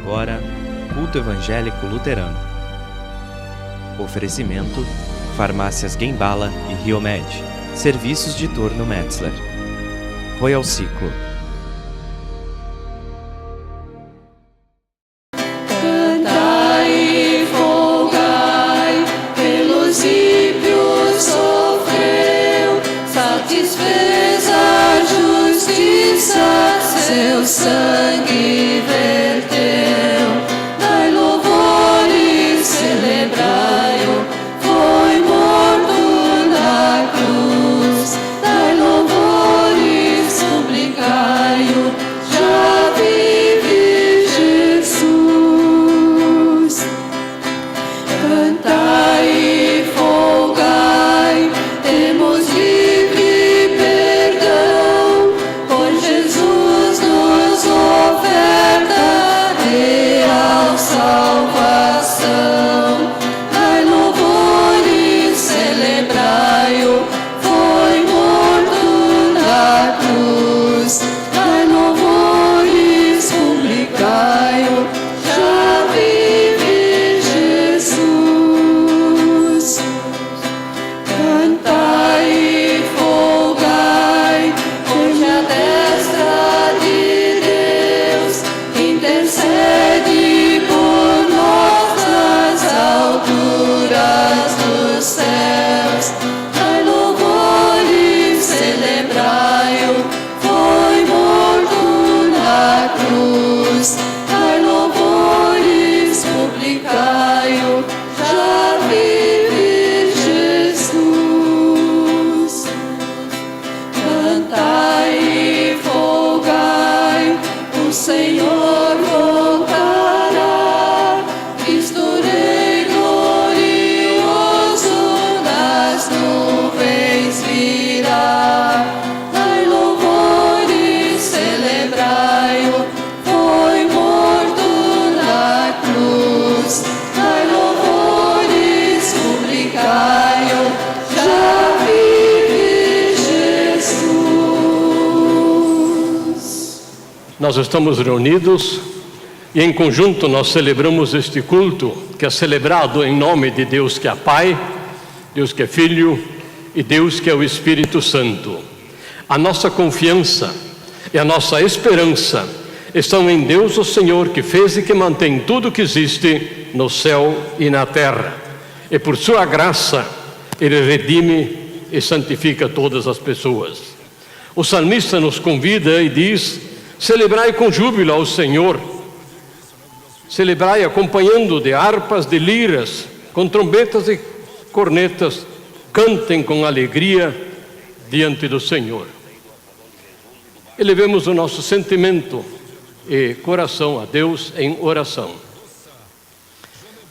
agora Culto Evangélico Luterano. Oferecimento: Farmácias Guembala e Riomed. Serviços de Torno Metzler. Royal Ciclo. Seu sangue verteu, dai louvores, celebrai-o, foi morto na cruz, dai louvores, suplicai-o, já vive Jesus. Cantai e folgai, temos livre perdão, pois Jesus nos oferta real salvação. Dai louvores, celebrai-o, foi morto na cruz. Dai louvores, publicai-o, já vive Jesus. Cantai e folgai, hoje a destra de Deus intercede por nós nas alturas dos céus. Dai louvores, celebrai-o, foi morto na cruz. Dai louvores, publicai-o, já vive Jesus. Cantai e folgai, o Senhor voltará, Cristo Rei glorioso nas nuvens virá. Dai louvores, celebrai-o, foi morto na cruz. Dai louvores, publicai-o, já vive Jesus. Nós estamos reunidos e em conjunto nós celebramos este culto que é celebrado em nome de Deus que é Pai, Deus que é Filho e Deus que é o Espírito Santo. A nossa confiança e a nossa esperança estão em Deus o Senhor, que fez e que mantém tudo que existe no céu e na terra. E por sua graça Ele redime e santifica todas as pessoas. O salmista nos convida e diz: celebrai com júbilo ao Senhor, celebrai acompanhando de harpas, de liras, com trombetas e cornetas, cantem com alegria diante do Senhor. Elevemos o nosso sentimento e coração a Deus em oração.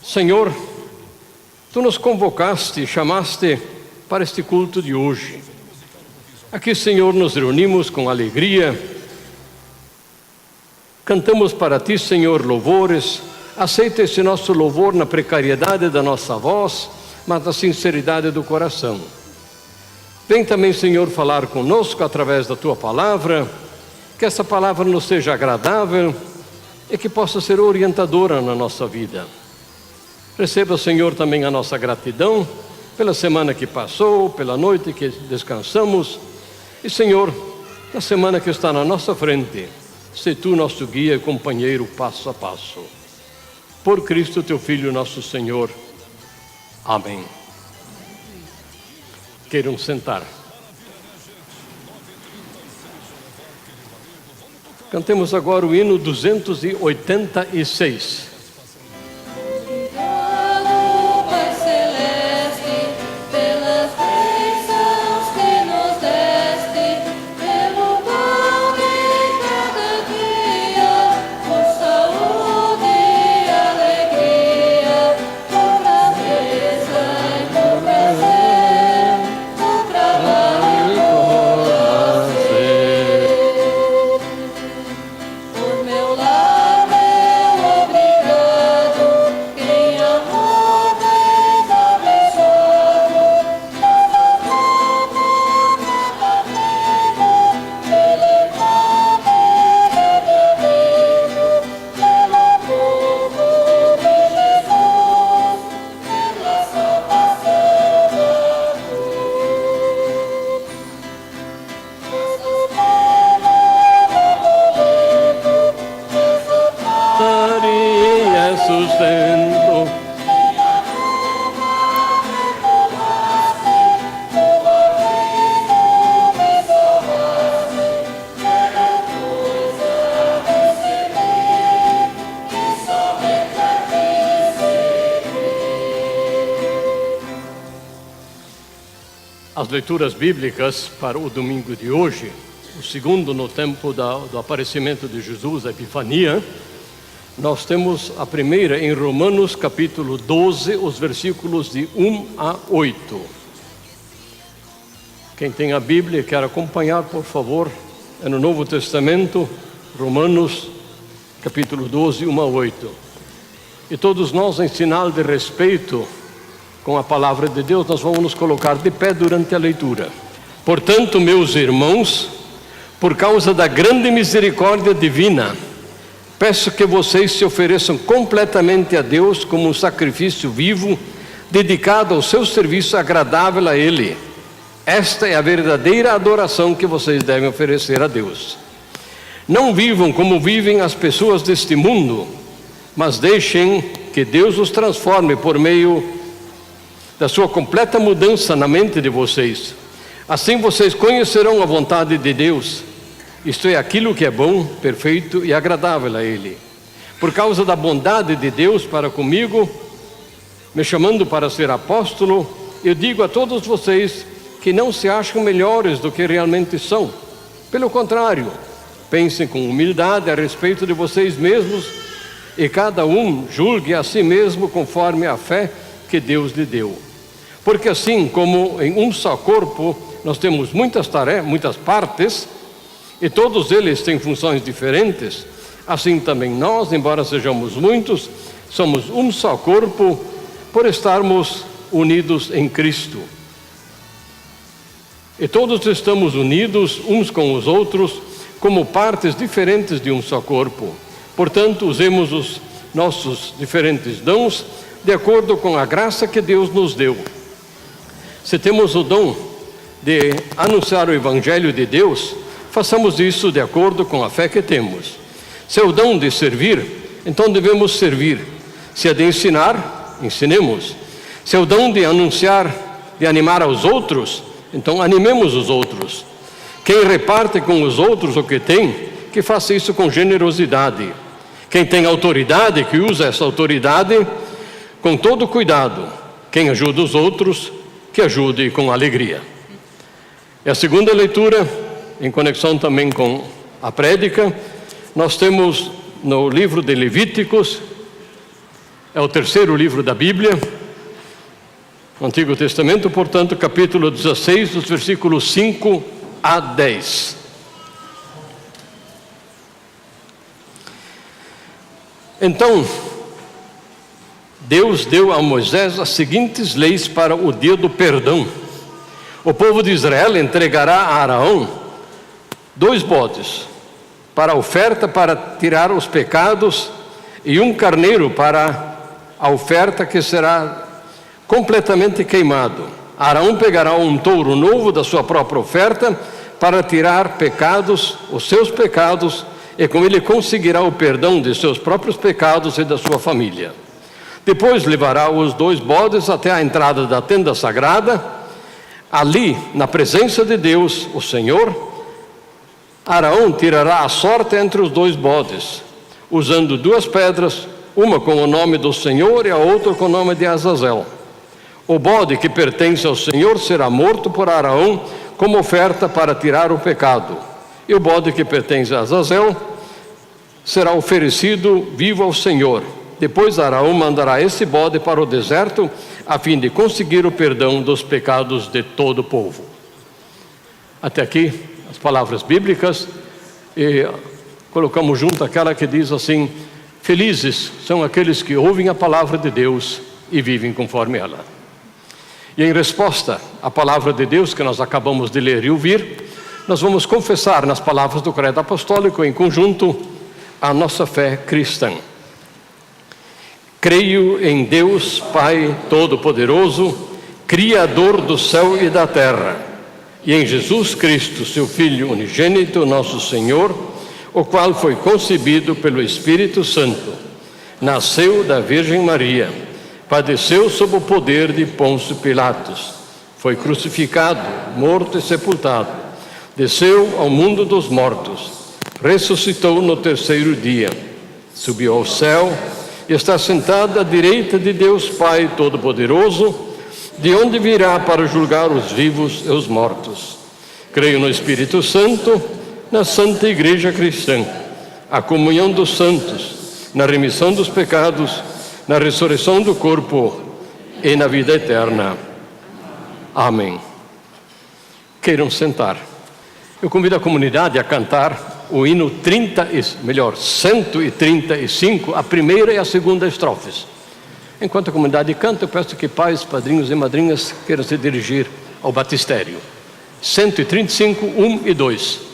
Senhor, Tu nos convocaste e chamaste para este culto de hoje. Aqui, Senhor, nos reunimos com alegria, cantamos para Ti, Senhor, louvores. Aceita esse nosso louvor na precariedade da nossa voz, mas na sinceridade do coração. Vem também, Senhor, falar conosco através da Tua palavra, que essa palavra nos seja agradável e que possa ser orientadora na nossa vida. Receba, Senhor, também a nossa gratidão pela semana que passou, pela noite que descansamos. E, Senhor, na semana que está na nossa frente, se Tu nosso guia e companheiro passo a passo. Por Cristo, Teu Filho, nosso Senhor. Amém. Queiram sentar. Cantemos agora o hino 286. Por meu lar, meu obrigado. sustento. As leituras bíblicas para o domingo de hoje, o segundo no tempo do aparecimento de Jesus, a Epifania, nós temos a primeira em Romanos capítulo 12, os versículos de 1 a 8. Quem tem a Bíblia e quer acompanhar, por favor, é no Novo Testamento, Romanos capítulo 12, 1 a 8. E todos nós, em sinal de respeito com a palavra de Deus, nós vamos nos colocar de pé durante a leitura. Portanto, meus irmãos, por causa da grande misericórdia divina, peço que vocês se ofereçam completamente a Deus como um sacrifício vivo, dedicado ao seu serviço agradável a Ele. Esta é a verdadeira adoração que vocês devem oferecer a Deus. Não vivam como vivem as pessoas deste mundo, mas deixem que Deus os transforme por meio da sua completa mudança na mente de vocês. Assim vocês conhecerão a vontade de Deus, isto é, aquilo que é bom, perfeito e agradável a Ele. Por causa da bondade de Deus para comigo, me chamando para ser apóstolo, eu digo a todos vocês que não se acham melhores do que realmente são. Pelo contrário, pensem com humildade a respeito de vocês mesmos e cada um julgue a si mesmo conforme a fé que Deus lhe deu. Porque assim como em um só corpo nós temos muitas tarefas, muitas partes, e todos eles têm funções diferentes, assim também nós, embora sejamos muitos, somos um só corpo por estarmos unidos em Cristo. E todos estamos unidos uns com os outros como partes diferentes de um só corpo. Portanto, usemos os nossos diferentes dons de acordo com a graça que Deus nos deu. Se temos o dom de anunciar o Evangelho de Deus, façamos isso de acordo com a fé que temos. Se é o dom de servir, então devemos servir. Se é de ensinar, ensinemos. Se é o dom de anunciar, de animar aos outros, então animemos os outros. Quem reparte com os outros o que tem, que faça isso com generosidade. Quem tem autoridade, que use essa autoridade com todo cuidado. Quem ajuda os outros, que ajude com alegria. E a segunda leitura, em conexão também com a prédica, nós temos no livro de Levíticos, é o terceiro livro da Bíblia, no Antigo Testamento, portanto, capítulo 16, dos versículos 5 a 10. Então, Deus deu a Moisés as seguintes leis para o dia do perdão. O povo de Israel entregará a Araão 2 bodes para a oferta para tirar os pecados e um carneiro para a oferta que será completamente queimado. Arão pegará um touro novo da sua própria oferta para tirar pecados, os seus pecados, e com ele conseguirá o perdão de seus próprios pecados e da sua família. Depois levará os 2 bodes até a entrada da tenda sagrada. Ali, na presença de Deus, o Senhor, Arão tirará a sorte entre os 2 bodes, usando 2 pedras, uma com o nome do Senhor e a outra com o nome de Azazel. O bode que pertence ao Senhor será morto por Arão como oferta para tirar o pecado. E o bode que pertence a Azazel será oferecido vivo ao Senhor. Depois Arão mandará esse bode para o deserto, a fim de conseguir o perdão dos pecados de todo o povo. Até aqui as palavras bíblicas, e colocamos junto aquela que diz assim: felizes são aqueles que ouvem a palavra de Deus e vivem conforme ela. E em resposta à palavra de Deus que nós acabamos de ler e ouvir, nós vamos confessar nas palavras do credo apostólico em conjunto a nossa fé cristã. Creio em Deus, Pai Todo-Poderoso, Criador do céu e da terra, e em Jesus Cristo, seu Filho unigênito, nosso Senhor, o qual foi concebido pelo Espírito Santo, nasceu da Virgem Maria, padeceu sob o poder de Pôncio Pilatos, foi crucificado, morto e sepultado, desceu ao mundo dos mortos, ressuscitou no terceiro dia, subiu ao céu e está sentado à direita de Deus Pai Todo-Poderoso, de onde virá para julgar os vivos e os mortos. Creio no Espírito Santo, na Santa Igreja Cristã, a comunhão dos santos, na remissão dos pecados, na ressurreição do corpo e na vida eterna. Amém. Queiram sentar. Eu convido a comunidade a cantar o hino 135, a primeira e a segunda estrofes. Enquanto a comunidade canta, eu peço que pais, padrinhos e madrinhas queiram se dirigir ao batistério. 135, 1 e 2.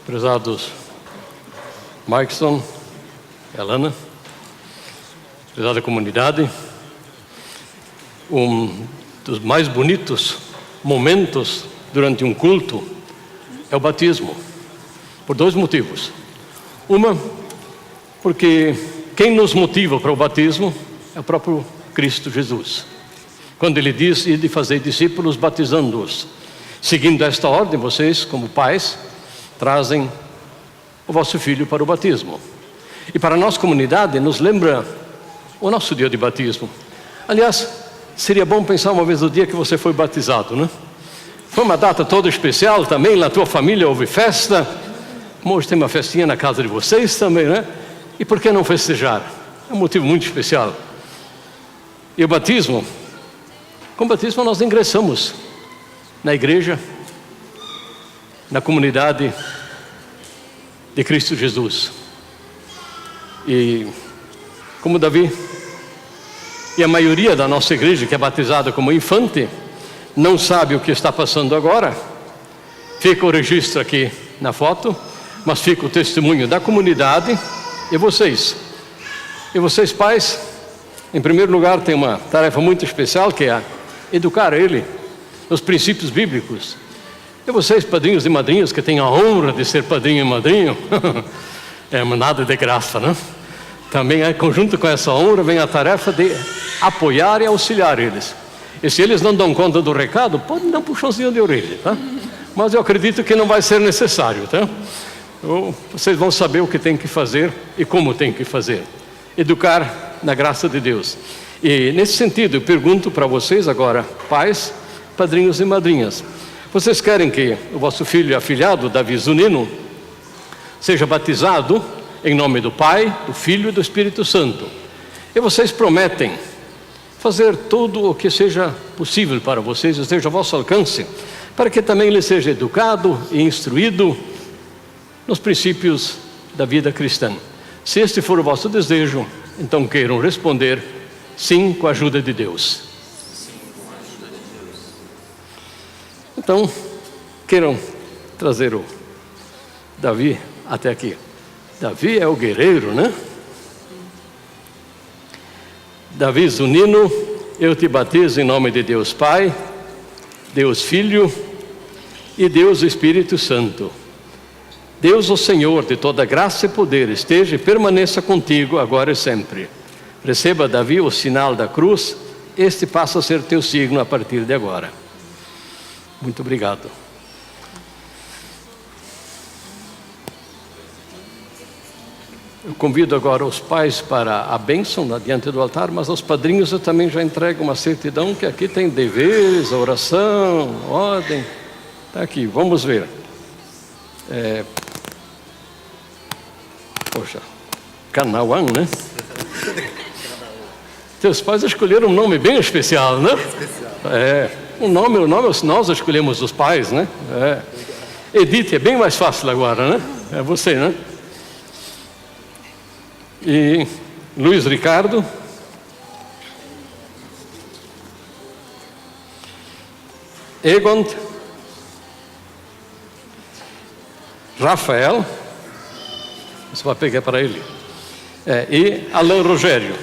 Prezados Markson, Helena, prezada comunidade, um dos mais bonitos momentos durante um culto é o batismo, por dois motivos. Uma, porque quem nos motiva para o batismo é o próprio Cristo Jesus. Quando ele diz: ide fazer discípulos batizando-os. Seguindo esta ordem, vocês, como pais, trazem o vosso filho para o batismo. E para a nossa comunidade nos lembra o nosso dia de batismo. Aliás, seria bom pensar uma vez no dia que você foi batizado, né? Foi uma data toda especial também, na tua família houve festa. Hoje tem uma festinha na casa de vocês também, né? E por que não festejar? É um motivo muito especial. E o batismo, com o batismo nós ingressamos na igreja, na comunidade de Cristo Jesus. E como Davi e a maioria da nossa igreja que é batizada como infante não sabe o que está passando agora, fica o registro aqui na foto, mas fica o testemunho da comunidade e vocês. E vocês pais, em primeiro lugar, tem uma tarefa muito especial, que é educar ele nos princípios bíblicos. E vocês, padrinhos e madrinhas, que têm a honra de ser padrinho e madrinho, é nada de graça, né? Também, conjunto com essa honra, vem a tarefa de apoiar e auxiliar eles. E se eles não dão conta do recado, pode dar um puxãozinho de orelha, tá? Mas eu acredito que não vai ser necessário, tá? Vocês vão saber o que tem que fazer e como tem que fazer. Educar na graça de Deus. E nesse sentido, eu pergunto para vocês agora, pais, padrinhos e madrinhas, vocês querem que o vosso filho e afilhado, Davi Zunino, seja batizado em nome do Pai, do Filho e do Espírito Santo? E vocês prometem fazer tudo o que seja possível para vocês, esteja ao vosso alcance, para que também ele seja educado e instruído nos princípios da vida cristã. Se este for o vosso desejo, então queiram responder sim, com a ajuda de Deus. Então, queiram trazer o Davi até aqui. Davi é o guerreiro, né? Davi Zunino, eu te batizo em nome de Deus Pai, Deus Filho e Deus Espírito Santo. Deus, o Senhor de toda graça e poder, esteja e permaneça contigo agora e sempre. Receba, Davi, o sinal da cruz, este passa a ser teu signo a partir de agora. Muito obrigado. Eu convido agora os pais para a bênção diante do altar, mas aos padrinhos eu também já entrego uma certidão que aqui tem deveres, oração, ordem. Está aqui, vamos ver. Poxa, Canauã, né? Teus pais escolheram um nome bem especial, né? O nome nós escolhemos os pais, né? Edith é bem mais fácil agora, né? É você, né? E Luiz Ricardo. Egon. Rafael. Você vai pegar para ele. E Alain Rogério.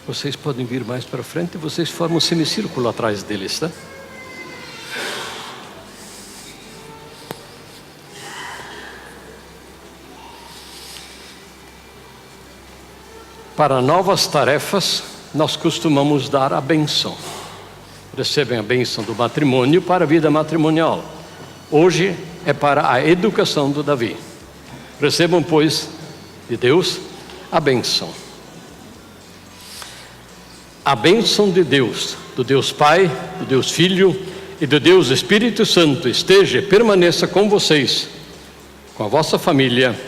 Vocês podem vir mais para frente, vocês formam um semicírculo atrás deles, tá? Para novas tarefas, nós costumamos dar a bênção. Recebem a bênção do matrimônio para a vida matrimonial. Hoje é para a educação do Davi. Recebam, pois, de Deus a bênção. A bênção de Deus, do Deus Pai, do Deus Filho e do Deus Espírito Santo esteja e permaneça com vocês, com a vossa família,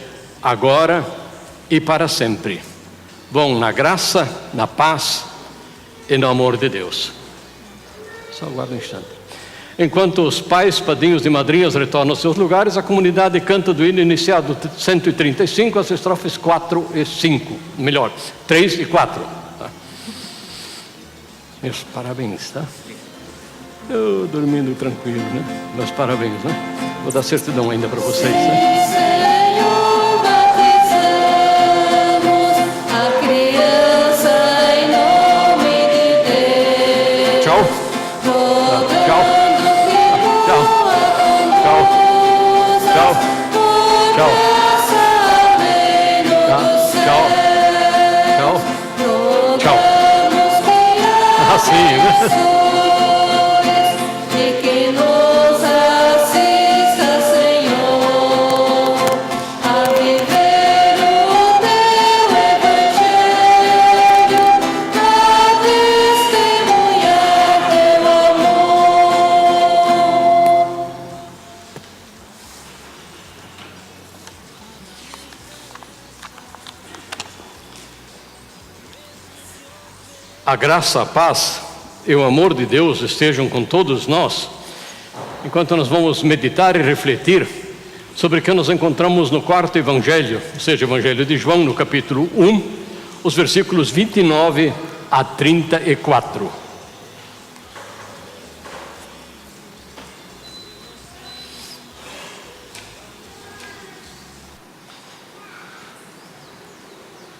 agora e para sempre. Vão na graça, na paz e no amor de Deus. Só aguarda um instante. Enquanto os pais, padrinhos e madrinhas retornam aos seus lugares, a comunidade canta do hino iniciado 135, as estrofes 4 e 5. Melhor, 3 e 4. Meus parabéns, tá? Eu dormindo tranquilo, né? Meus parabéns, né? Vou dar certidão ainda para vocês, né? Senhor, batizamos a criança em nome de Deus. Tchau. Tchau. Tchau. Tchau. Tchau. Tchau. Tchau. Tchau. Assim, né? E que nos assista, Senhor, a viver o teu evangelho, a testemunhar teu amor. A graça, a paz e o amor de Deus estejam com todos nós, enquanto nós vamos meditar e refletir sobre o que nos encontramos no quarto evangelho, ou seja, o evangelho de João, no capítulo 1, os versículos 29 a 34.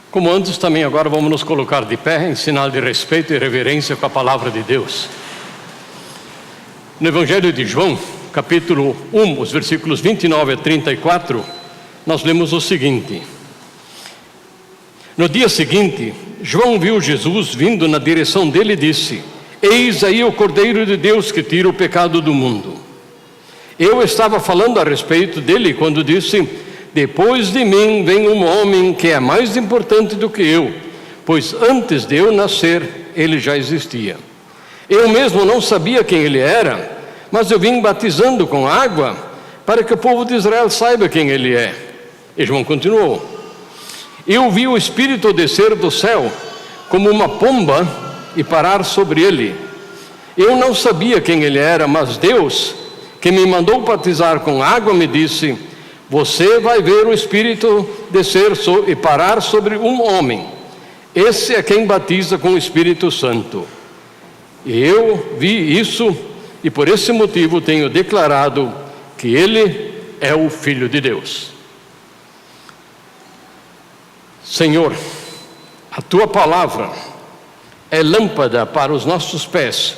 Como antes, também agora vamos nos colocar de pé em sinal de respeito e reverência com a palavra de Deus. No Evangelho de João, capítulo 1, os versículos 29 a 34, nós lemos o seguinte: No dia seguinte, João viu Jesus vindo na direção dele e disse: Eis aí o Cordeiro de Deus que tira o pecado do mundo. Eu estava falando a respeito dele quando disse: Depois de mim vem um homem que é mais importante do que eu, pois antes de eu nascer, ele já existia. Eu mesmo não sabia quem ele era, mas eu vim batizando com água para que o povo de Israel saiba quem ele é. E João continuou: Eu vi o Espírito descer do céu como uma pomba e parar sobre ele. Eu não sabia quem ele era, mas Deus, que me mandou batizar com água, me disse: Você vai ver o Espírito descer e parar sobre um homem. Esse é quem batiza com o Espírito Santo. E eu vi isso e por esse motivo tenho declarado que ele é o Filho de Deus. Senhor, a tua palavra é lâmpada para os nossos pés,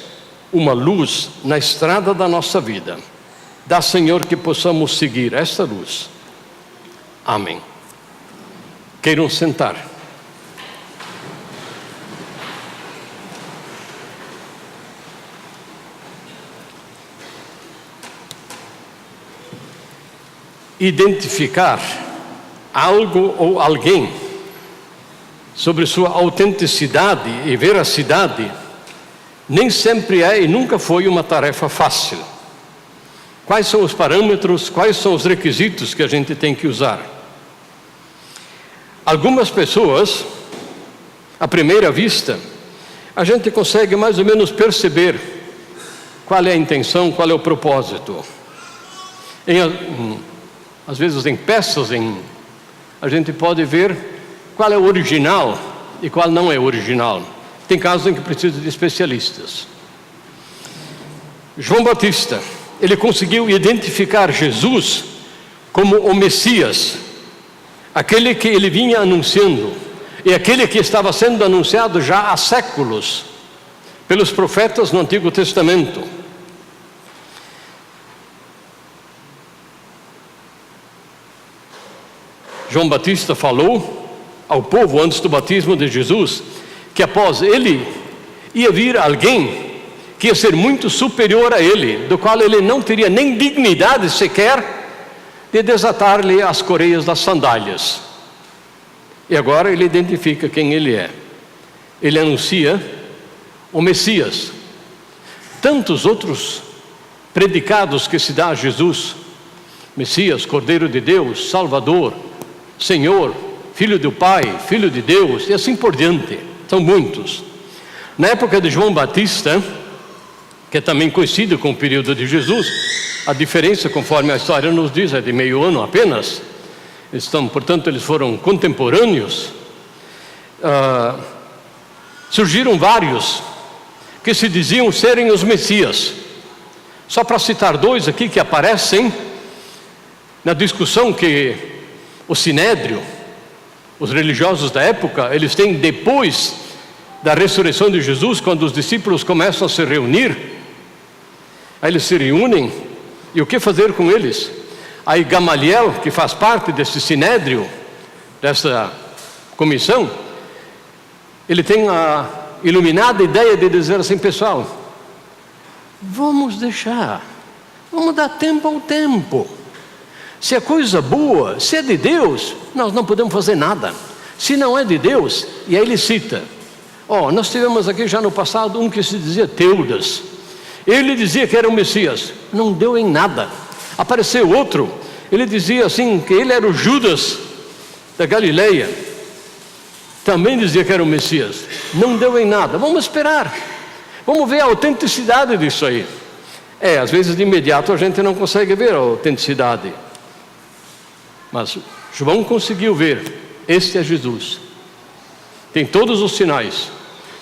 uma luz na estrada da nossa vida. Dá, Senhor, que possamos seguir esta luz. Amém. Queiram sentar. identificar algo ou alguém sobre sua autenticidade e veracidade nem sempre é e nunca foi uma tarefa fácil. Quais são os parâmetros, quais são os requisitos que a gente tem que usar? Algumas pessoas, à primeira vista, a gente consegue mais ou menos perceber qual é a intenção, qual é o propósito. Às vezes em peças, a gente pode ver qual é o original e qual não é original. Tem casos em que precisa de especialistas. João Batista, ele conseguiu identificar Jesus como o Messias, aquele que ele vinha anunciando, e aquele que estava sendo anunciado já há séculos pelos profetas no Antigo Testamento. João Batista falou ao povo antes do batismo de Jesus que após ele ia vir alguém que ia ser muito superior a ele, do qual ele não teria nem dignidade sequer de desatar-lhe as correias das sandálias. E agora ele identifica quem ele é. Ele anuncia o Messias. Tantos outros predicados que se dá a Jesus: Messias, Cordeiro de Deus, Salvador, Senhor, Filho do Pai, Filho de Deus, e assim por diante. São muitos. Na época de João Batista, que é também conhecido com o período de Jesus, a diferença, conforme a história nos diz, é de meio ano apenas. Portanto, eles foram contemporâneos. Surgiram vários que se diziam serem os Messias. Só para citar dois aqui que aparecem na discussão que o Sinédrio, os religiosos da época, eles têm depois da ressurreição de Jesus, quando os discípulos começam a se reunir. Aí eles se reúnem, e o que fazer com eles? Aí Gamaliel, que faz parte desse Sinédrio, dessa comissão, ele tem a iluminada ideia de dizer assim: pessoal, vamos dar tempo ao tempo. Se é coisa boa, se é de Deus, nós não podemos fazer nada. Se não é de Deus, e aí ele cita: nós tivemos aqui já no passado um que se dizia Teudas. Ele dizia que era o Messias, não deu em nada. Apareceu outro, ele dizia assim que ele era o Judas da Galileia, também dizia que era o Messias, não deu em nada. Vamos esperar, vamos ver a autenticidade disso aí. Às vezes de imediato a gente não consegue ver a autenticidade, mas João conseguiu ver. Este é Jesus, tem todos os sinais,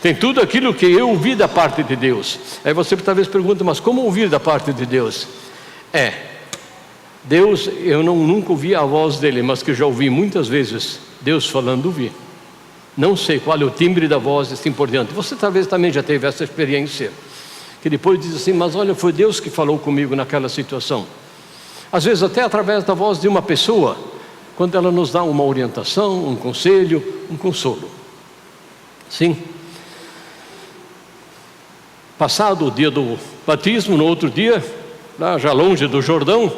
tem tudo aquilo que eu ouvi da parte de Deus. Aí você talvez pergunte: mas como ouvir da parte de Deus? Deus, eu nunca ouvi a voz dele, mas que já ouvi muitas vezes Deus falando, ouvi. Não sei qual é o timbre da voz, assim por diante. Você talvez também já teve essa experiência, que depois diz assim: mas olha, foi Deus que falou comigo naquela situação. Às vezes até através da voz de uma pessoa, quando ela nos dá uma orientação, um conselho, um consolo. Sim. Passado o dia do batismo, no outro dia, lá já longe do Jordão,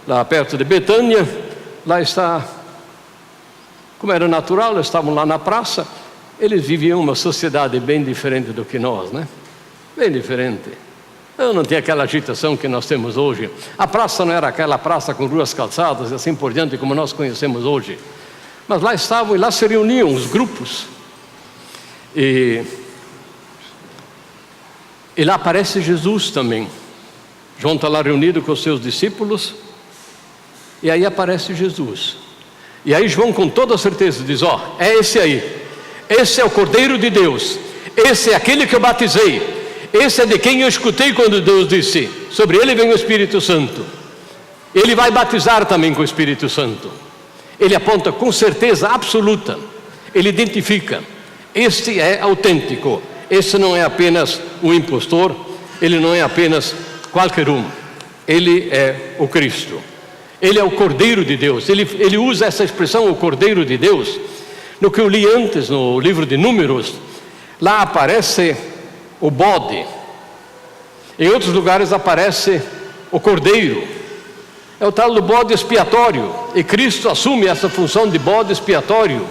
lá perto de Betânia, lá está, como era natural, eles estavam lá na praça. Eles viviam uma sociedade bem diferente do que nós, né? Bem diferente. Eu não tinha aquela agitação que nós temos hoje. A praça não era aquela praça com ruas calçadas e assim por diante como nós conhecemos hoje. Mas lá estavam, e lá se reuniam os grupos. E lá aparece Jesus também. João está lá reunido com os seus discípulos, e aí aparece Jesus. E aí João com toda certeza diz: é esse aí, esse é o Cordeiro de Deus, esse é aquele que eu batizei, esse é de quem eu escutei quando Deus disse: sobre ele vem o Espírito Santo. Ele vai batizar também com o Espírito Santo. Ele aponta com certeza absoluta, ele identifica: este é autêntico, esse não é apenas um impostor, ele não é apenas qualquer um, ele é o Cristo, ele é o Cordeiro de Deus. Ele usa essa expressão, o Cordeiro de Deus. No que eu li antes, no livro de Números, lá aparece o bode, em outros lugares aparece o cordeiro. É o tal do bode expiatório, e Cristo assume essa função de bode expiatório,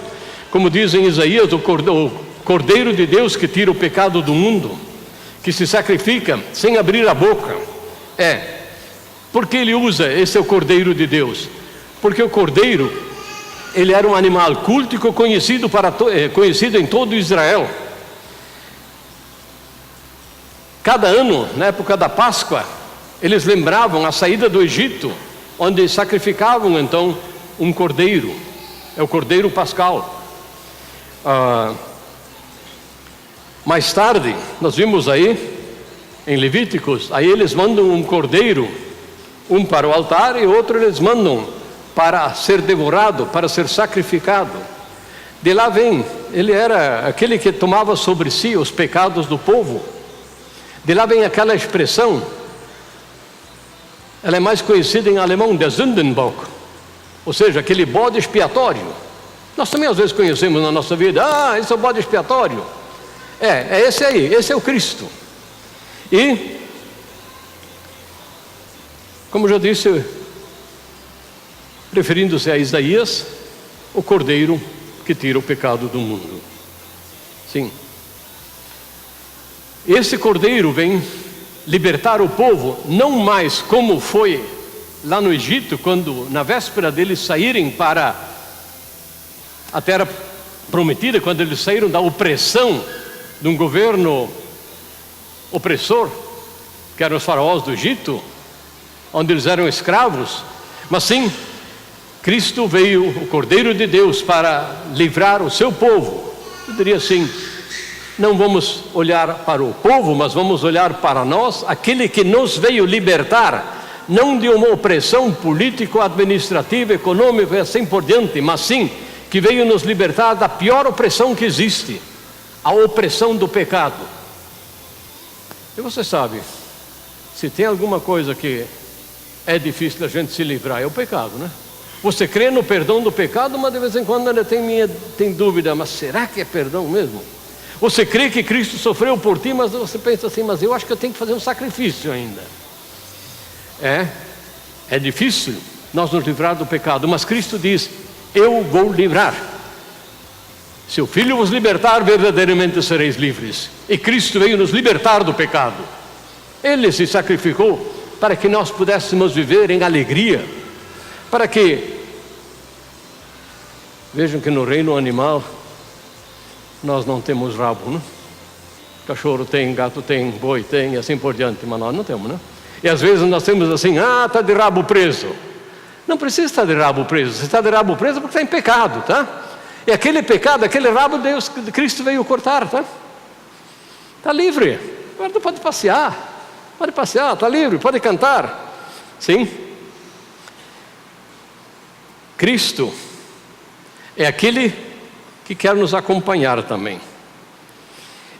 como diz em Isaías, o Cordeiro de Deus que tira o pecado do mundo, que se sacrifica sem abrir a boca. Por que ele usa esse é o Cordeiro de Deus? Porque o Cordeiro, ele era um animal cultico conhecido em todo Israel. Cada ano, na época da Páscoa, eles lembravam a saída do Egito, onde sacrificavam então um cordeiro, é o cordeiro pascal. Mais tarde, nós vimos aí, em Levíticos, aí eles mandam um cordeiro, um para o altar e outro eles mandam para ser devorado, para ser sacrificado. De lá vem, ele era aquele que tomava sobre si os pecados do povo. De lá vem aquela expressão, ela é mais conhecida em alemão, der Sündenbock, ou seja, aquele bode expiatório. Nós também às vezes conhecemos na nossa vida, esse é o bode expiatório. É esse aí, esse é o Cristo. E, como já disse, referindo-se a Isaías, o Cordeiro que tira o pecado do mundo. Sim. Esse Cordeiro vem libertar o povo, não mais como foi lá no Egito, quando na véspera deles saírem para a terra prometida, quando eles saíram da opressão de um governo opressor, que eram os faraós do Egito, onde eles eram escravos. Mas sim, Cristo veio, o Cordeiro de Deus, para livrar o seu povo. Eu diria assim, não vamos olhar para o povo, mas vamos olhar para nós, aquele que nos veio libertar, não de uma opressão político-administrativa, econômica e assim por diante, mas sim, que veio nos libertar da pior opressão que existe, a opressão do pecado. E você sabe, se tem alguma coisa que é difícil da gente se livrar, é o pecado, né? Você crê no perdão do pecado, mas de vez em quando ainda tem dúvida, mas será que é perdão mesmo? Você crê que Cristo sofreu por ti, mas você pensa assim, mas eu acho que eu tenho que fazer um sacrifício ainda. É difícil nós nos livrar do pecado, mas Cristo diz, eu vou livrar. Se o Filho vos libertar, verdadeiramente sereis livres. E Cristo veio nos libertar do pecado. Ele se sacrificou para que nós pudéssemos viver em alegria, para que, vejam que no reino animal, nós não temos rabo, né? Cachorro tem, gato tem, boi tem, e assim por diante, mas nós não temos, né? E às vezes nós temos assim, está de rabo preso. Não precisa estar de rabo preso, você está de rabo preso porque está em pecado, tá? E aquele pecado, aquele rabo, Cristo veio cortar, tá? Está livre, agora pode passear, está livre, pode cantar, sim? Cristo é aquele que quer nos acompanhar também.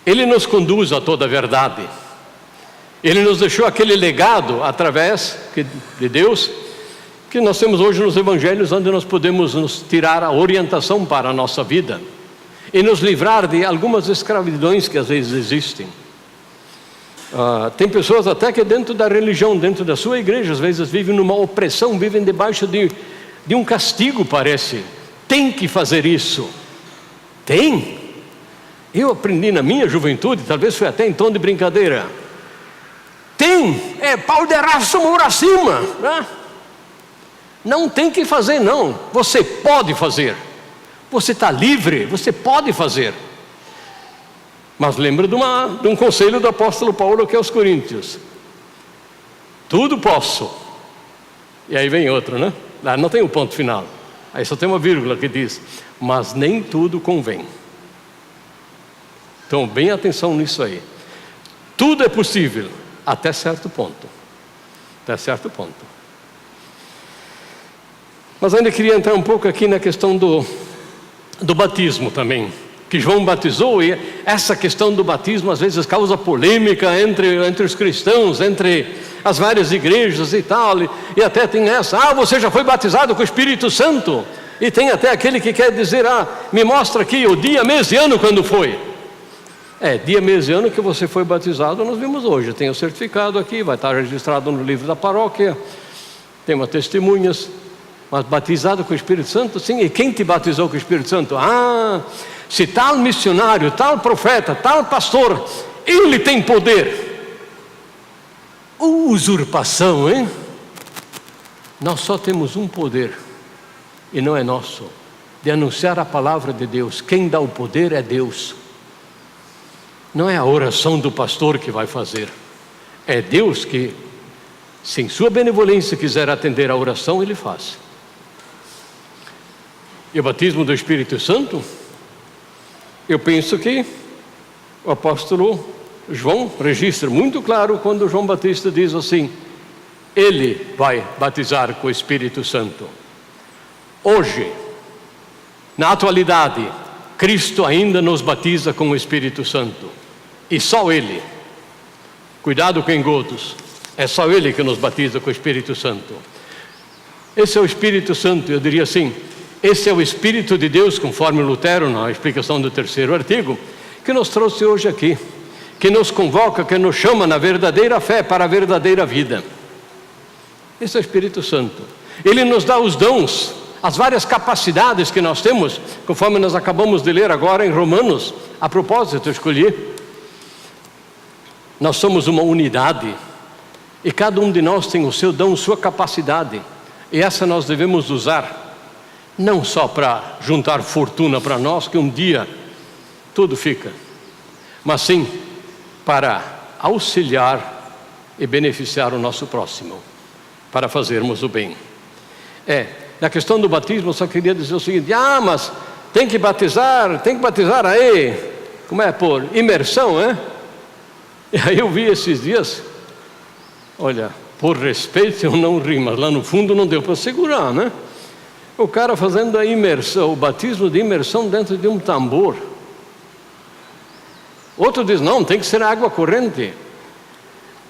Ele nos conduz a toda a verdade. Ele nos deixou aquele legado através de Deus, que nós temos hoje nos evangelhos, onde nós podemos nos tirar a orientação para a nossa vida e nos livrar de algumas escravidões que às vezes existem. Tem pessoas até que dentro da religião, dentro da sua igreja, às vezes vivem numa opressão, vivem debaixo de um castigo, parece. Tem que fazer isso. Tem. Eu aprendi na minha juventude, talvez foi até em tom de brincadeira. Tem. Pau de raça mura acima, né? Não tem que fazer, não. Você pode fazer. Você está livre, você pode fazer. Mas lembra de um conselho do apóstolo Paulo que é aos Coríntios. Tudo posso. E aí vem outro, né? Lá não tem o ponto final. Aí só tem uma vírgula que diz, mas nem tudo convém. Então, bem atenção nisso aí. Tudo é possível, até certo ponto. Até certo ponto. Mas ainda queria entrar um pouco aqui na questão do batismo também. Que João batizou, e essa questão do batismo às vezes causa polêmica entre os cristãos, entre as várias igrejas e tal, e até tem essa, você já foi batizado com o Espírito Santo, e tem até aquele que quer dizer, me mostra aqui o dia, mês e ano quando foi. Dia, mês e ano que você foi batizado, nós vimos hoje, tem o certificado aqui, vai estar registrado no livro da paróquia, tem umas testemunhas, mas batizado com o Espírito Santo, sim. E quem te batizou com o Espírito Santo? Se tal missionário, tal profeta, tal pastor, ele tem poder. Usurpação, hein? Nós só temos um poder, e não é nosso, de anunciar a palavra de Deus. Quem dá o poder é Deus. Não é a oração do pastor que vai fazer. É Deus que, se em sua benevolência quiser atender a oração, Ele faz. E o batismo do Espírito Santo, eu penso que o apóstolo João registra muito claro quando João Batista diz assim: ele vai batizar com o Espírito Santo. Hoje, na atualidade, Cristo ainda nos batiza com o Espírito Santo. E só Ele. Cuidado com engodos. É só Ele que nos batiza com o Espírito Santo. Esse é o Espírito Santo, eu diria assim, esse é o Espírito de Deus, conforme Lutero, na explicação do 3º artigo, que nos trouxe hoje aqui, que nos convoca, que nos chama na verdadeira fé para a verdadeira vida. Esse é o Espírito Santo. Ele nos dá os dons, as várias capacidades que nós temos, conforme nós acabamos de ler agora em Romanos. A propósito, eu escolhi. Nós somos uma unidade, e cada um de nós tem o seu dom, sua capacidade, e essa nós devemos usar, não só para juntar fortuna para nós, que um dia tudo fica, mas sim para auxiliar e beneficiar o nosso próximo, para fazermos o bem. Na questão do batismo, eu só queria dizer o seguinte: mas tem que batizar aí, como é, por imersão, é? E aí eu vi esses dias, olha, por respeito eu não ri, mas lá no fundo não deu para segurar, né? O cara fazendo a imersão, o batismo de imersão dentro de um tambor. Outro diz: não, tem que ser água corrente.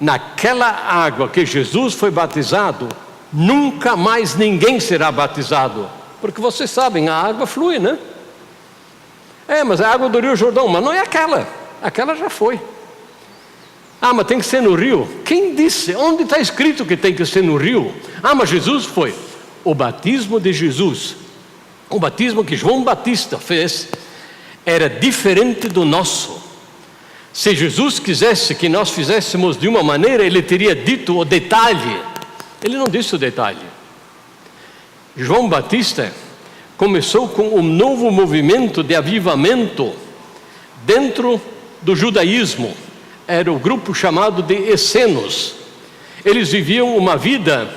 Naquela água que Jesus foi batizado, nunca mais ninguém será batizado, porque vocês sabem, a água flui, né? Mas a água do Rio Jordão, mas não é aquela já foi. Mas tem que ser no rio. Quem disse? Onde está escrito que tem que ser no rio? Mas Jesus foi. O batismo de Jesus, o batismo que João Batista fez, era diferente do nosso. Se Jesus quisesse que nós fizéssemos de uma maneira, Ele teria dito o detalhe. Ele não disse o detalhe. João Batista começou com um novo movimento de avivamento dentro do judaísmo. Era o grupo chamado de essenos. Eles viviam uma vida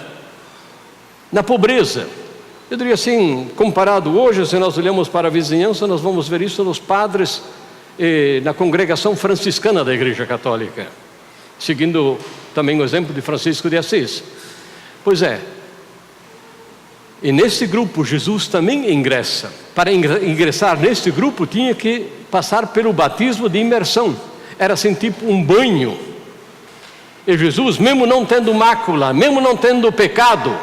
na pobreza. Eu diria assim, comparado hoje, se nós olhamos para a vizinhança, nós vamos ver isso nos padres na congregação franciscana da Igreja Católica, seguindo também o exemplo de Francisco de Assis. Pois é, e nesse grupo Jesus também ingressa. Para ingressar nesse grupo tinha que passar pelo batismo de imersão. Era assim, tipo um banho. E Jesus, mesmo não tendo mácula, mesmo não tendo pecado,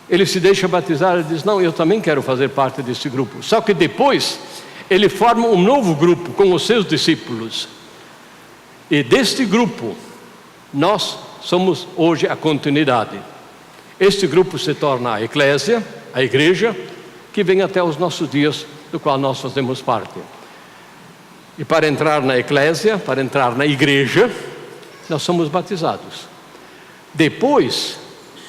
ele se deixa batizar e diz: não, eu também quero fazer parte desse grupo. Só que depois ele forma um novo grupo com os seus discípulos. E deste grupo nós somos hoje a continuidade. Este grupo se torna a eclésia, a igreja, que vem até os nossos dias, do qual nós fazemos parte. E para entrar na eclésia, para entrar na igreja, nós somos batizados. Depois,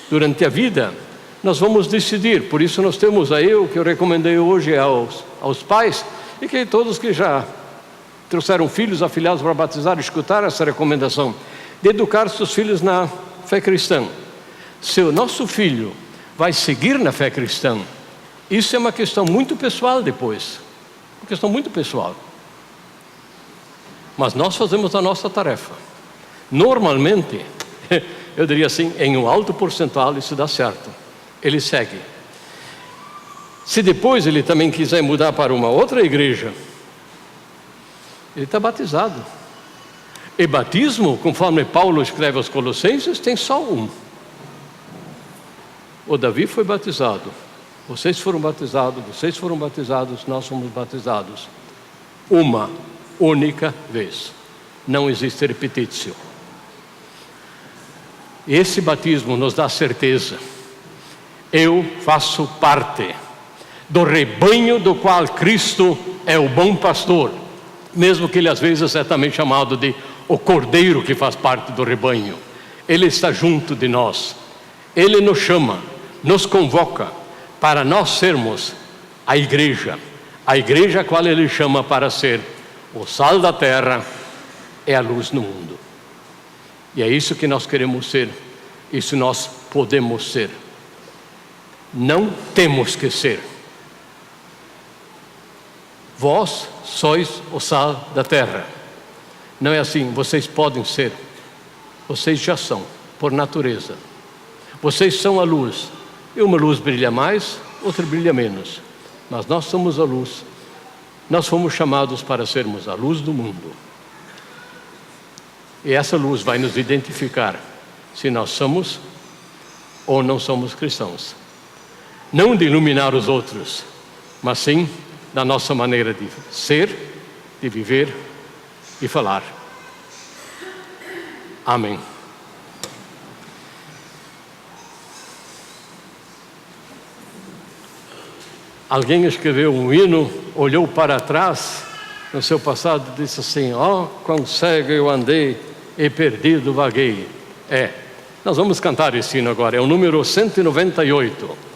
durante a vida, nós vamos decidir. Por isso nós temos aí o que eu recomendei hoje aos pais, e que todos que já trouxeram filhos, afilhados para batizar, escutaram essa recomendação, de educar seus filhos na fé cristã. Se o nosso filho vai seguir na fé cristã, isso é uma questão muito pessoal depois. Uma questão muito pessoal. Mas nós fazemos a nossa tarefa. Normalmente, eu diria assim, em um alto percentual isso dá certo. Ele segue. Se depois ele também quiser mudar para uma outra igreja, ele está batizado. E batismo, conforme Paulo escreve aos Colossenses, tem só um. O Davi foi batizado, vocês foram batizados, nós somos batizados. Uma única vez. Não existe repetitio. Esse batismo nos dá certeza. Eu faço parte do rebanho do qual Cristo é o bom pastor, mesmo que ele às vezes é também chamado de o cordeiro que faz parte do rebanho. Ele está junto de nós, ele nos chama, nos convoca para nós sermos a igreja a qual ele chama para ser o sal da terra e a luz no mundo. E é isso que nós queremos ser, isso nós podemos ser. Não temos que ser. Vós sois o sal da terra. Não é assim, vocês podem ser. Vocês já são, por natureza. Vocês são a luz. E uma luz brilha mais, outra brilha menos. Mas nós somos a luz. Nós fomos chamados para sermos a luz do mundo. E essa luz vai nos identificar se nós somos ou não somos cristãos. Não de iluminar os outros, mas sim da nossa maneira de ser, de viver e falar. Amém. Alguém escreveu um hino, olhou para trás no seu passado e disse assim: ó, quão cego eu andei e perdido vaguei. Nós vamos cantar esse hino agora, é o número 198.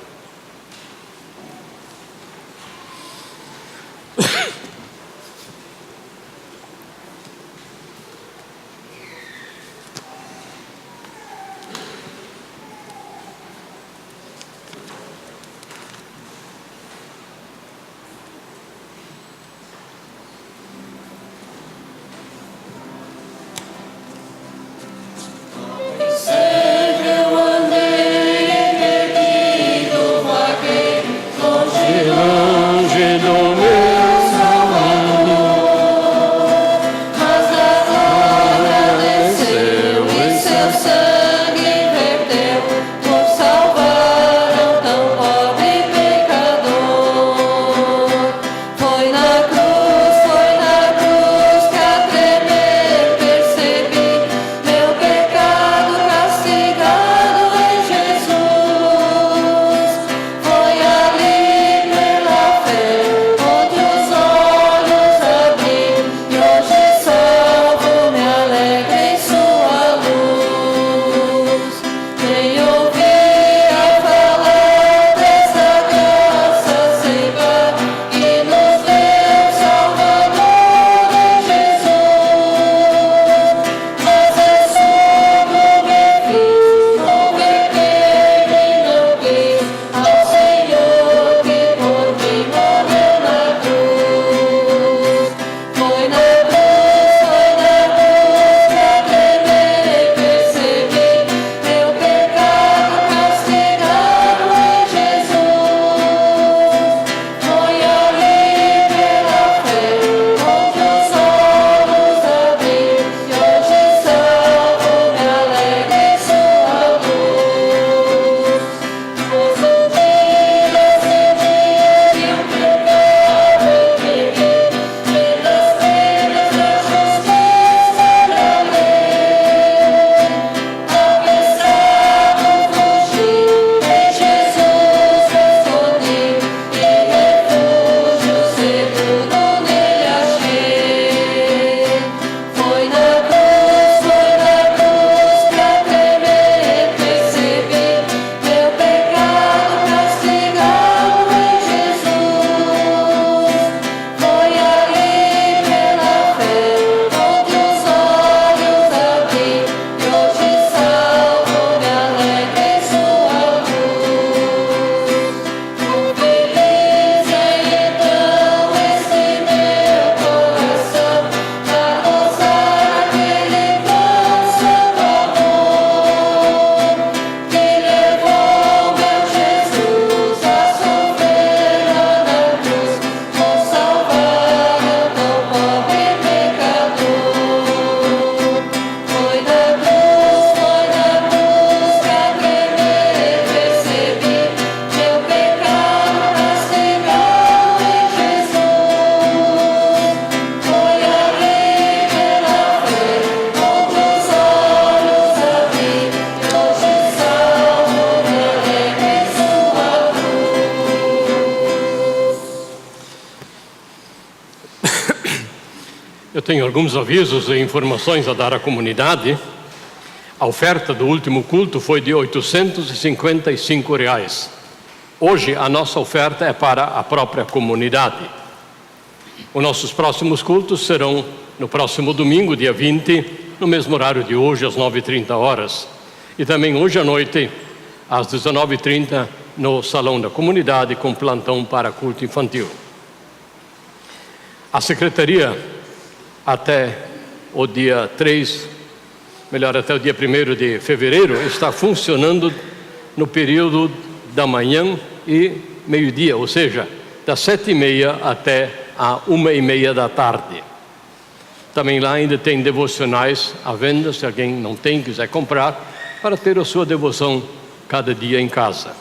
Sempre eu andei perdido, tenho alguns avisos e informações a dar à comunidade. A oferta do último culto foi de R$ 855. Hoje a nossa oferta é para a própria comunidade. Os nossos próximos cultos serão no próximo domingo, dia 20, no mesmo horário de hoje, às 9h30. E também hoje à noite, às 19h30, no Salão da Comunidade, com plantão para culto infantil. A Secretaria, até o dia 1º de fevereiro, está funcionando no período da manhã e meio-dia, ou seja, das 7h30 até a 1h30 da tarde. Também lá ainda tem devocionais à venda, se alguém não tem, quiser comprar, para ter a sua devoção cada dia em casa.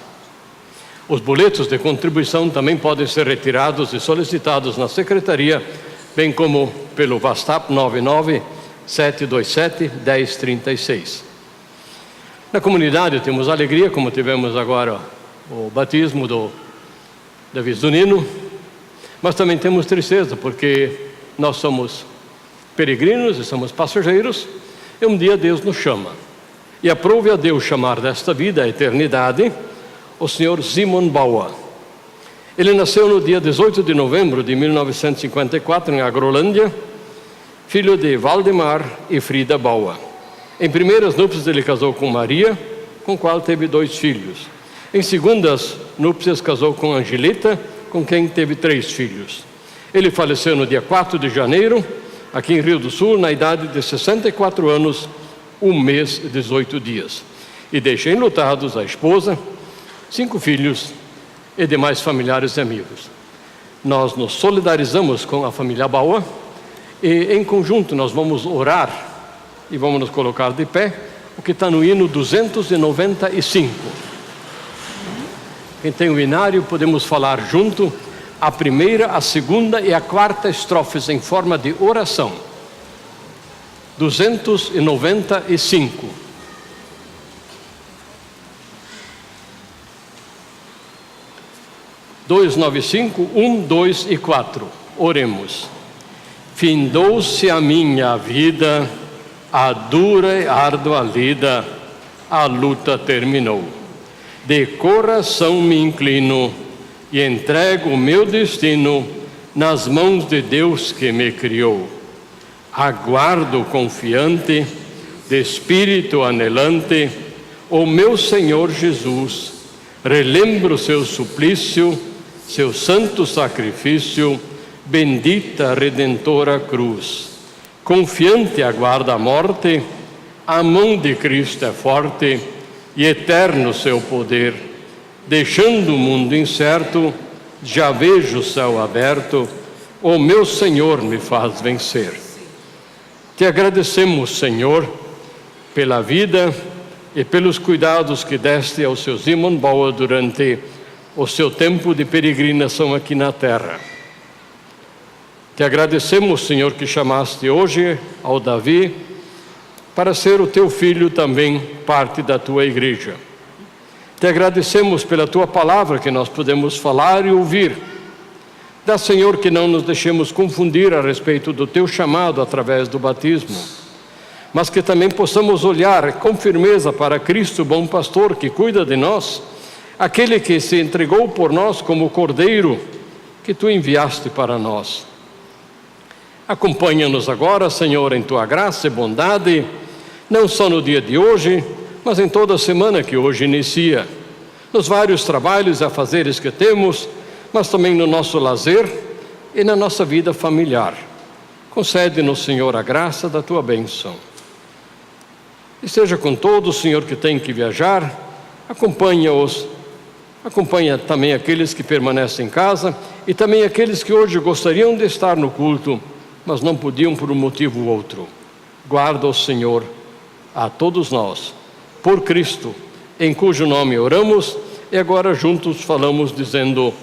Os boletos de contribuição também podem ser retirados e solicitados na Secretaria, bem como pelo WhatsApp 997271036. Na comunidade temos alegria, como tivemos agora o batismo do Davi Zunino, mas também temos tristeza, porque nós somos peregrinos e somos passageiros, e um dia Deus nos chama. E aprove a Deus chamar desta vida a eternidade o Sr. Simon Bauer. Ele nasceu no dia 18 de novembro de 1954 em Agrolândia, filho de Valdemar e Frida Bauer. Em primeiras núpcias ele casou com Maria, com qual teve 2 filhos. Em segundas núpcias casou com Angelita, com quem teve 3 filhos. Ele faleceu no dia 4 de janeiro, aqui em Rio do Sul, na idade de 64 anos, 1 mês e 18 dias. E deixa enlutados a esposa, 5 filhos e demais familiares e amigos. Nós nos solidarizamos com a família Bauer e, em conjunto, nós vamos orar e vamos nos colocar de pé, o que está no hino 295. Quem tem o hinário, podemos falar junto a primeira, a segunda e a quarta estrofes em forma de oração. 295. Dois, 1, 2 e 4. Oremos. Findou-se a minha vida, a dura e árdua lida, a luta terminou. De coração me inclino e entrego o meu destino nas mãos de Deus que me criou. Aguardo confiante, de espírito anelante, o meu Senhor Jesus. Relembro seu suplício, seu santo sacrifício, bendita redentora cruz. Confiante aguarda a morte, a mão de Cristo é forte e eterno seu poder. Deixando o mundo incerto, já vejo o céu aberto, o meu Senhor me faz vencer. Te agradecemos, Senhor, pela vida e pelos cuidados que deste ao seu Simon Bauer durante o seu tempo de peregrinação aqui na terra. Te agradecemos, Senhor, que chamaste hoje ao Davi para ser o teu filho também parte da tua igreja. Te agradecemos pela tua palavra que nós podemos falar e ouvir. Dá, Senhor, que não nos deixemos confundir a respeito do teu chamado através do batismo, mas que também possamos olhar com firmeza para Cristo, bom pastor, que cuida de nós, aquele que se entregou por nós como cordeiro que tu enviaste para nós. Acompanha-nos agora, Senhor, em tua graça e bondade, não só no dia de hoje, mas em toda a semana que hoje inicia, nos vários trabalhos e afazeres que temos, mas também no nosso lazer e na nossa vida familiar. Concede-nos, Senhor, a graça da tua bênção. Esteja com todos, Senhor, que tem que viajar, acompanha-os, acompanha também aqueles que permanecem em casa e também aqueles que hoje gostariam de estar no culto, mas não podiam por um motivo ou outro. Guarda o Senhor a todos nós, por Cristo, em cujo nome oramos, e agora juntos falamos dizendo: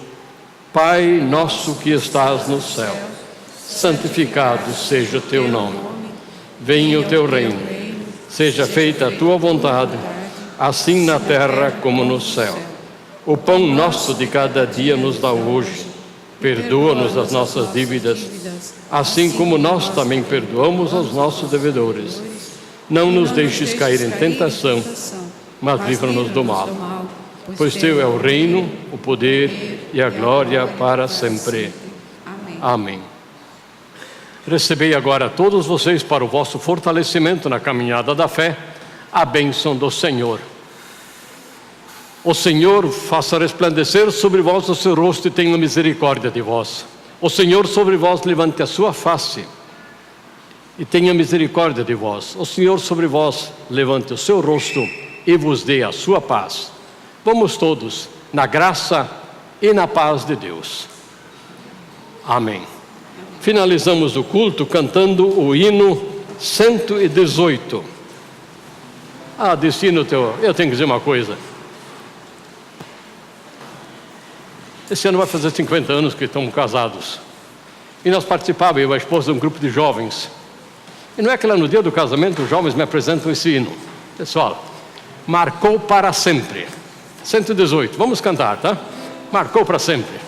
Pai nosso que estás no céu, santificado seja o teu nome. Venha o teu reino, seja feita a tua vontade, assim na terra como no céu. O pão nosso de cada dia nos dá hoje. Perdoa-nos as nossas dívidas, assim como nós também perdoamos aos nossos devedores. Não nos deixes cair em tentação, mas livra-nos do mal. Pois teu é o reino, o poder e a glória para sempre. Amém. Recebei agora todos vocês para o vosso fortalecimento na caminhada da fé, a bênção do Senhor. O Senhor faça resplandecer sobre vós o seu rosto e tenha misericórdia de vós. O Senhor sobre vós levante a sua face e tenha misericórdia de vós. O Senhor sobre vós levante o seu rosto e vos dê a sua paz. Vamos todos na graça e na paz de Deus. Amém. Finalizamos o culto cantando o hino 118. Destino teu, eu tenho que dizer uma coisa. Esse ano vai fazer 50 anos que estamos casados. E nós participávamos, eu e a esposa, de um grupo de jovens. E não é que lá no dia do casamento os jovens me apresentam esse hino. Pessoal, marcou para sempre. 118, vamos cantar, tá? Marcou para sempre.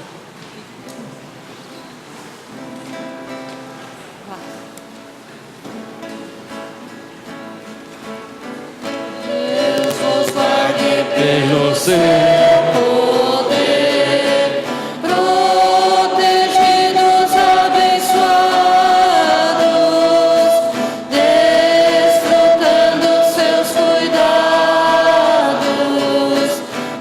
Deus vos guarde Pelo céu. poder, protegidos, abençoados, desfrutando seus cuidados.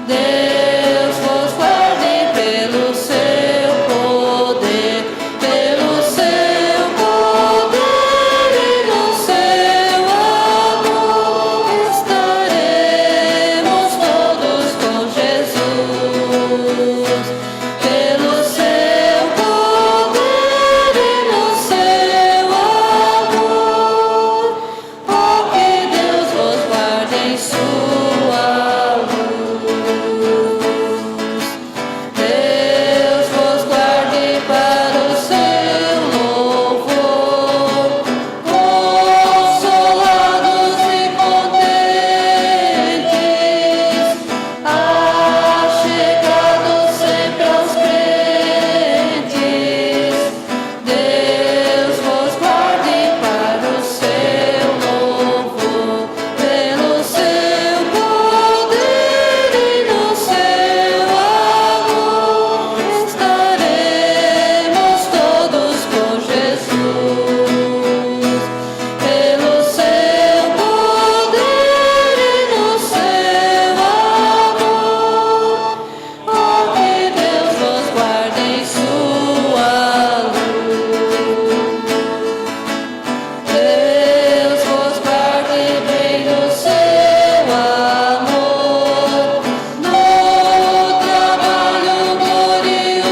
Deus vos guarde pelo seu poder, pelo seu poder e no seu amor estaremos todos com Jesus. Pelo seu poder e no seu amor, oh, que Deus vos guarde em sua luz. Deus vos guarde para o seu louvor, consolados e contentes, achegados sempre aos crentes. Deus vos guarde para o seu louvor, pelo seu poder e no seu amor estaremos todos com Jesus. Pelo seu poder e no seu amor, oh, que Deus vos guarde em sua luz. Deus vos guarde bem no seu amor, no trabalho glorioso,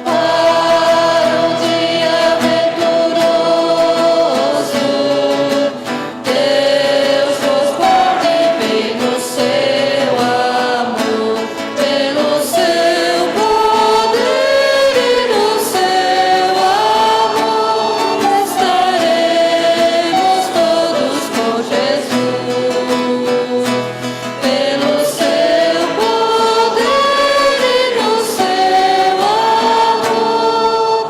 para o dia venturoso. Deus vos guarde bem no seu amor, pelo seu poder e no seu amor estaremos todos com Jesus. Pelo seu poder e no seu amor,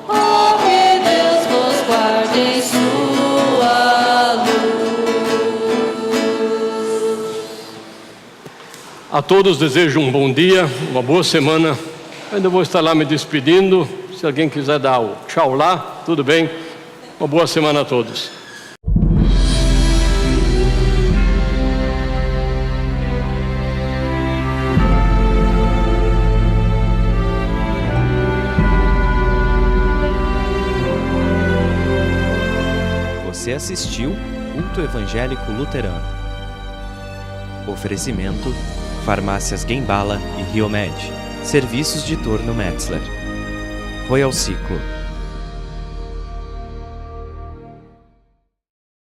oh, que Deus vos guarde em sua luz. A todos desejo um bom dia, uma boa semana. Ainda vou estar lá me despedindo. Se alguém quiser dar o tchau lá, tudo bem. Uma boa semana a todos. Você assistiu Culto Evangélico Luterano. Oferecimento: Farmácias Guembala e Riomed. Serviços de Torno Metzler. Royal Ciclo.